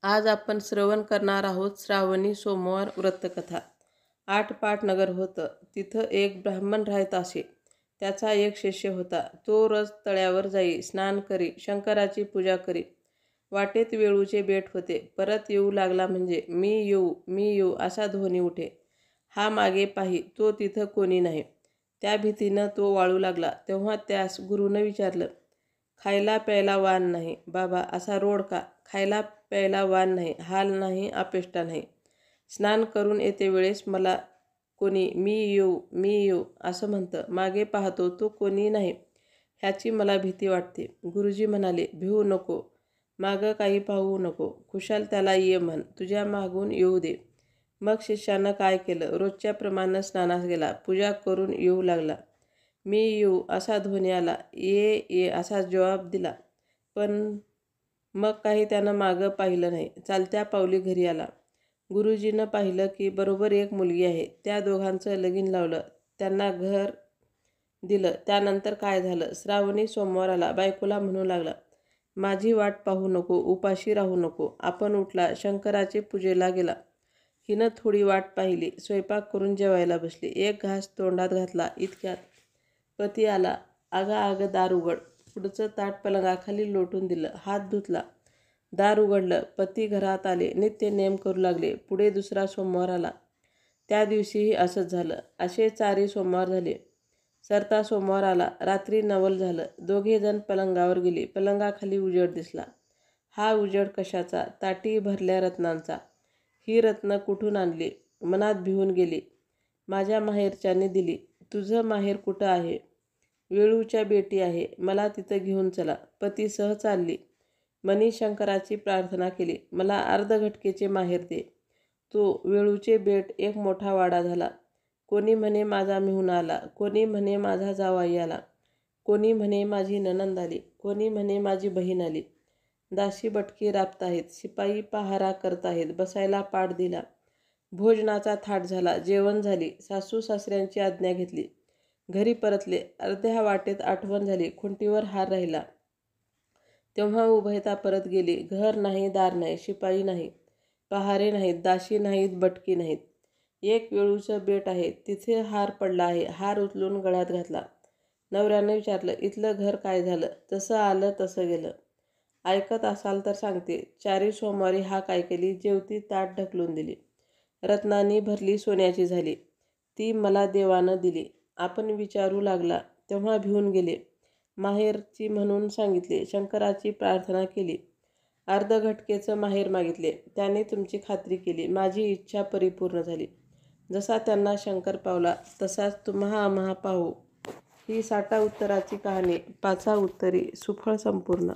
आज आपण श्रवण करणार आहोत श्रावणी सोमवार व्रतकथा। 8 पाट नगर होतं, तिथं एक ब्राह्मण राहत असे। त्याचा एक शिष्य होता, तो रोज तळ्यावर जाई, स्नान करी, शंकराची पूजा करी। वाटेत वेळूचे बेट होते, परत येऊ लागला म्हणजे मी येऊ असा ध्वनी उठे। हा मागे पाही, तो तिथं कोणी नाही। त्या भीतीनं तो वाळू लागला, तेव्हा त्यास गुरुनं विचारलं, खायला प्यायला वाण नाही बाबा, असा रोड का? खायला प्यायला वाण नाही, हाल नाही, अपेष्टा नाही। स्नान करून येते वेळेस मला कोणी मी येऊ असं म्हणतं, मागे पाहतो तो कोणी नाही, ह्याची मला भीती वाटते। गुरुजी म्हणाले, भिवू नको, मागं काही पाहू नको, खुशाल त्याला ये म्हण, तुझ्या मागून येऊ दे। मग शिष्यानं काय केलं, रोजच्याप्रमाणे स्नानास गेला, पूजा करून येऊ लागला। मी येऊ असा ध्वनी आला, ये असा जवाब दिला, पण मग काही त्यानं मागं पाहिलं नाही, चालत्या पावली घरी आला। गुरुजीनं पाहिलं की बरोबर एक मुलगी आहे, त्या दोघांचं लगीन लावलं, त्यांना घर दिलं। त्यानंतर काय झालं, श्रावणी सोमवार आला, बायकोला म्हणू लागला, माझी वाट पाहू नको, उपाशी राहू नको। आपण उठला, शंकराची पूजेला गेला। हिनं थोडी वाट पाहिली, स्वयंपाक करून जेवायला बसली। एक घास तोंडात घातला, इतक्यात पती आला। आग दार उघड। पुढचं ताट पलंगाखाली लोटून दिलं, हात धुतला, दार उघडलं, पती घरात आले, नित्य नेम करू लागले। पुढे दुसरा सोमवार आला, त्या दिवशीही असंच झालं। असे 4 सोमवार झाले। सरता सोमवार आला, रात्री नवल झालं, दोघे जण पलंगावर गेले, पलंगाखाली उजेड दिसला। हा उजेड कशाचा? ताटी भरल्या रत्नांचा। ही रत्न कुठून आणली? मनात भिवून गेली, माझ्या माहेरच्यांनी दिली। तुझं माहेर कुठं आहे? वेळूच्या बेटी आहे, मला तिथं घेऊन चला। पती सह चालली, मनी शंकराची प्रार्थना केली, मला अर्धघटकेचे माहेर दे। तो वेळूचे बेट एक मोठा वाडा झाला। कोणी म्हणे माझा मेहुणा आला, कोणी म्हणे माझा जावाई आला, कोणी म्हणे माझी नणंद आली, कोणी म्हणे माझी बहीण आली। दासी बटकी राबत आहेत, शिपाई पहारा करत आहेत, बसायला पाट दिला, भोजनाचा थाट झाला, जेवण झाली, सासू सासऱ्यांची आज्ञा घेतली, घरी परतले। अर्ध्या वाटेत आठवण झाली, खुंटीवर हार राहिला, तेव्हा उभयता परत गेली। घर नाही, दार नाही, शिपाई नाही, पहारे नाहीत, दासी नाहीत, बटकी नाहीत, एक वेळूचं बेट आहे, तिथे हार पडला आहे। हार उचलून गळ्यात घातला। नवऱ्यानं विचारलं, इथलं घर काय झालं? जसं आलं तसं गेलं। ऐकत असाल तर सांगते। 4 सोमवारी हा काय केली, जेवती ताट ढकलून दिली, रत्नांनी भरली, सोन्याची झाली, ती मला देवानं दिली। आपण विचारू लागला, तेव्हा भिवून गेले, माहेरची म्हणून सांगितले, शंकराची प्रार्थना केली, अर्धघटकेचं माहेर मागितले, त्याने तुमची खात्री केली, माझी इच्छा परिपूर्ण झाली। जसा त्यांना शंकर पावला, तसाच तुम्हा आम्हा पाहू। ही 60 उत्तराची कहाणी, 5 उत्तरी सुफळ संपूर्ण।